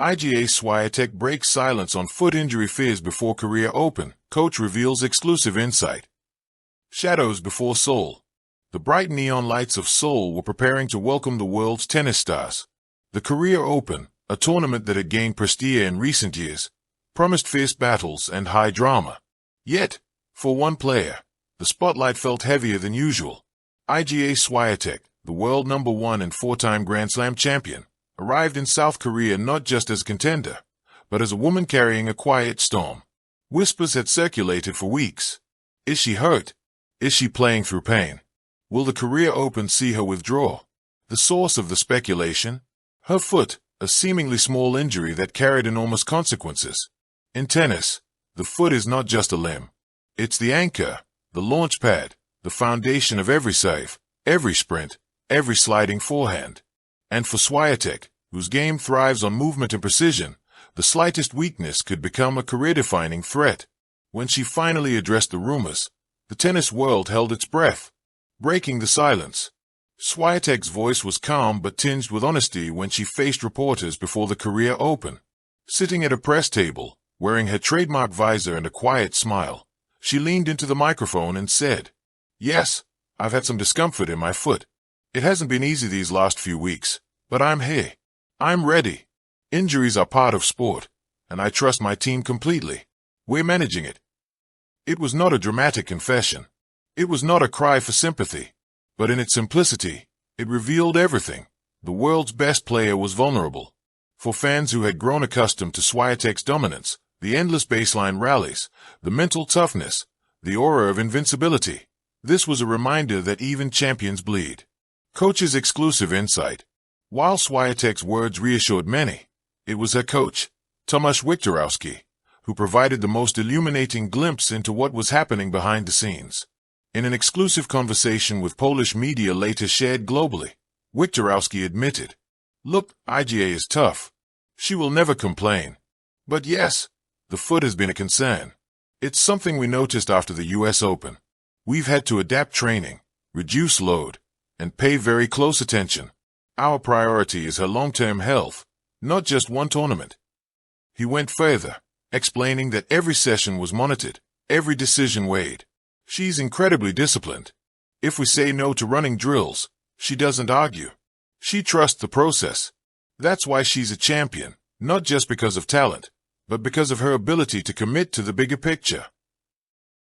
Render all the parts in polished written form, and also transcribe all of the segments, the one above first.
Iga Swiatek breaks silence on foot injury fears before career open. Coach reveals exclusive insight. Shadows before Seoul. The bright neon lights of Seoul were preparing to welcome the world's tennis stars. The Career Open, a tournament that had gained prestige in recent years, promised fierce battles and high drama. Yet, for one player, the spotlight felt heavier than usual. Iga Swiatek, the world #1 and four-time Grand Slam champion, arrived in South Korea not just as a contender, but as a woman carrying a quiet storm. Whispers had circulated for weeks. Is she hurt? Is she playing through pain? Will the Career Open see her withdraw? The source of the speculation? Her foot, a seemingly small injury that carried enormous consequences. In tennis, the foot is not just a limb. It's the anchor, the launch pad, the foundation of every serve, every sprint, every sliding forehand. And for Swiatek, whose game thrives on movement and precision, the slightest weakness could become a career-defining threat. When she finally addressed the rumors, the tennis world held its breath, breaking the silence. Swiatek's voice was calm but tinged with honesty when she faced reporters before the Career Open. Sitting at a press table, wearing her trademark visor and a quiet smile, she leaned into the microphone and said, "Yes, I've had some discomfort in my foot. It hasn't been easy these last few weeks, but I'm here. I'm ready. Injuries are part of sport, and I trust my team completely. We're managing it." It was not a dramatic confession. It was not a cry for sympathy. But in its simplicity, it revealed everything. The world's best player was vulnerable. For fans who had grown accustomed to Swiatek's dominance, the endless baseline rallies, the mental toughness, the aura of invincibility, this was a reminder that even champions bleed. Coach's exclusive insight. While Swiatek's words reassured many, it was her coach, Tomasz Wiktorowski, who provided the most illuminating glimpse into what was happening behind the scenes. In an exclusive conversation with Polish media later shared globally, Wiktorowski admitted, "Look, Iga is tough. She will never complain. But yes, the foot has been a concern. It's something we noticed after the US Open. We've had to adapt training, reduce load, and pay very close attention. Our priority is her long-term health, not just one tournament." He went further, explaining that every session was monitored, every decision weighed. She's incredibly disciplined. If we say no to running drills, she doesn't argue. She trusts the process. That's why she's a champion, not just because of talent, but because of her ability to commit to the bigger picture.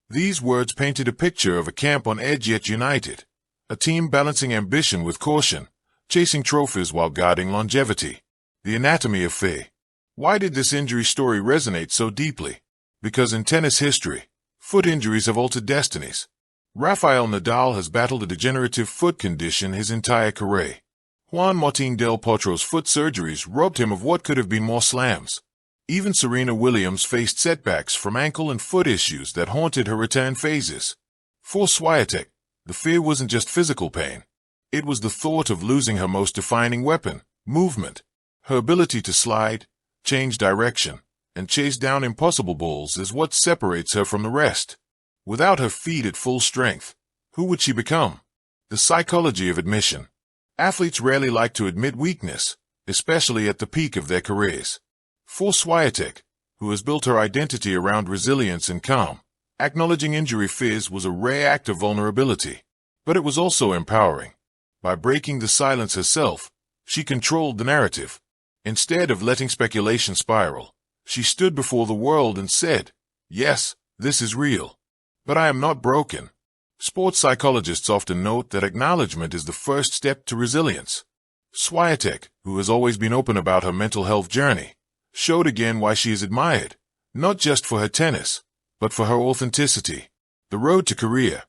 These words painted a picture of a camp on edge yet united, a team balancing ambition with caution, chasing trophies while guarding longevity. The anatomy of fear. Why did this injury story resonate so deeply? Because in tennis history, foot injuries have altered destinies. Rafael Nadal has battled a degenerative foot condition his entire career. Juan Martín del Potro's foot surgeries robbed him of what could have been more slams. Even Serena Williams faced setbacks from ankle and foot issues that haunted her return phases. For Swiatek, the fear wasn't just physical pain. It was the thought of losing her most defining weapon, movement. Her ability to slide, change direction, and chase down impossible balls is what separates her from the rest. Without her feet at full strength, who would she become? The psychology of admission. Athletes rarely like to admit weakness, especially at the peak of their careers. For Swiatek, who has built her identity around resilience and calm, acknowledging injury fears was a rare act of vulnerability. But it was also empowering. By breaking the silence herself, she controlled the narrative. Instead of letting speculation spiral, she stood before the world and said, "Yes, this is real. But I am not broken." Sports psychologists often note that acknowledgement is the first step to resilience. Swiatek, who has always been open about her mental health journey, showed again why she is admired, not just for her tennis, but for her authenticity. The road to career.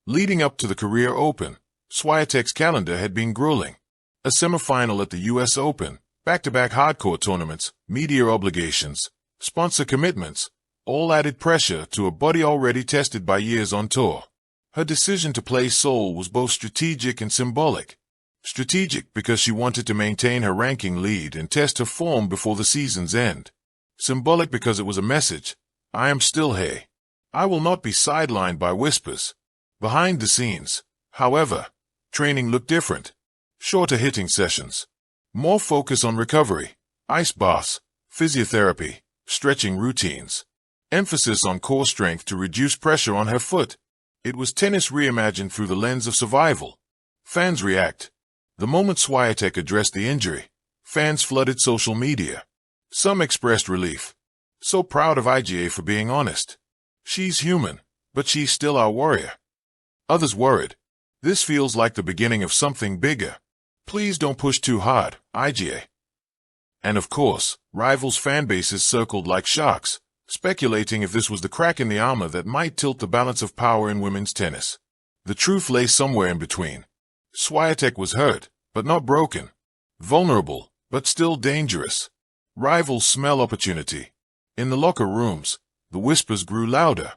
Leading up to the Career Open, Swiatek's calendar had been grueling. A semifinal at the US Open, back-to-back hardcore tournaments, media obligations, sponsor commitments, all added pressure to a body already tested by years on tour. Her decision to play Seoul was both strategic and symbolic. Strategic because she wanted to maintain her ranking lead and test her form before the season's end. Symbolic because it was a message: I am still here. I will not be sidelined by whispers. Behind the scenes, however, training looked different. Shorter hitting sessions. More focus on recovery, ice baths, physiotherapy, stretching routines, emphasis on core strength to reduce pressure on her foot. It was tennis reimagined through the lens of survival. Fans react. The moment Swiatek addressed the injury, fans flooded social media. Some expressed relief. So proud of Iga for being honest. She's human, but she's still our warrior. Others worried. This feels like the beginning of something bigger. Please don't push too hard, Iga. And of course, rivals' fan bases circled like sharks, speculating if this was the crack in the armor that might tilt the balance of power in women's tennis. The truth lay somewhere in between. Swiatek was hurt, but not broken. Vulnerable, but still dangerous. Rivals smell opportunity. In the locker rooms, the whispers grew louder.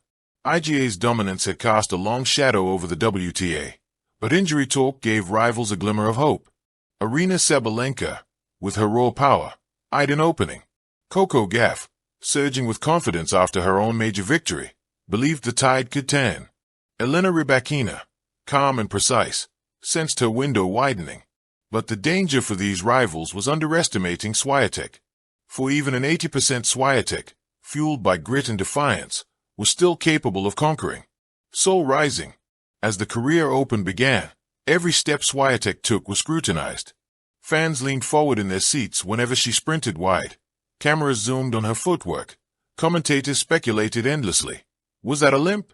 Iga's dominance had cast a long shadow over the WTA, but injury talk gave rivals a glimmer of hope. Arina Sabalenka, with her raw power, eyed an opening. Coco Gauff, surging with confidence after her own major victory, believed the tide could turn. Elena Rybakina, calm and precise, sensed her window widening. But the danger for these rivals was underestimating Swiatek. For even an 80% Swiatek, fueled by grit and defiance, was still capable of conquering. Soul rising. As the career open began, every step Swiatek took was scrutinized. Fans leaned forward in their seats whenever she sprinted wide. Cameras zoomed on her footwork. Commentators speculated endlessly. Was that a limp?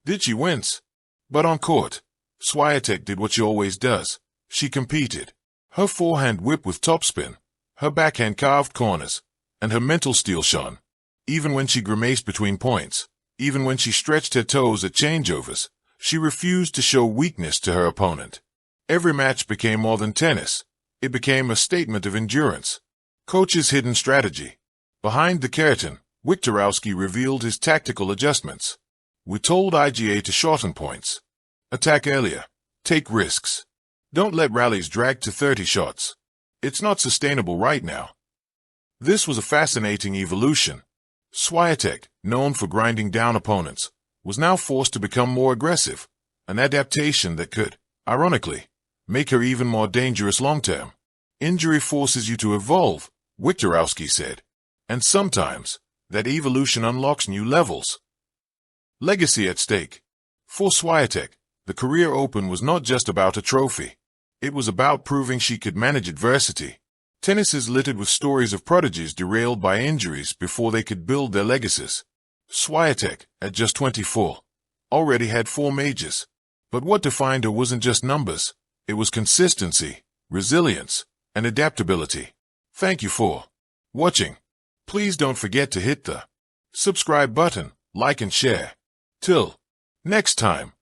Did she wince? But on court, Swiatek did what she always does. She competed. Her forehand whip with topspin, her backhand carved corners, and her mental steel shone. Even when she grimaced between points, even when she stretched her toes at changeovers, she refused to show weakness to her opponent. Every match became more than tennis. It became a statement of endurance. Coach's hidden strategy. Behind the curtain, Wiktorowski revealed his tactical adjustments. We told Iga to shorten points. Attack earlier. Take risks. Don't let rallies drag to 30 shots. It's not sustainable right now. This was a fascinating evolution. Swiatek, known for grinding down opponents, was now forced to become more aggressive, an adaptation that could, ironically, make her even more dangerous long-term. Injury forces you to evolve, Wiktorowski said, and sometimes that evolution unlocks new levels. Legacy at stake. For Swiatek, the career open was not just about a trophy. It was about proving she could manage adversity. Tennis is littered with stories of prodigies derailed by injuries before they could build their legacies. Swiatek, at just 24, already had 4 majors. But what defined her wasn't just numbers. It was consistency, resilience, and adaptability. Thank you for watching. Please don't forget to hit the subscribe button, like and share. Till next time.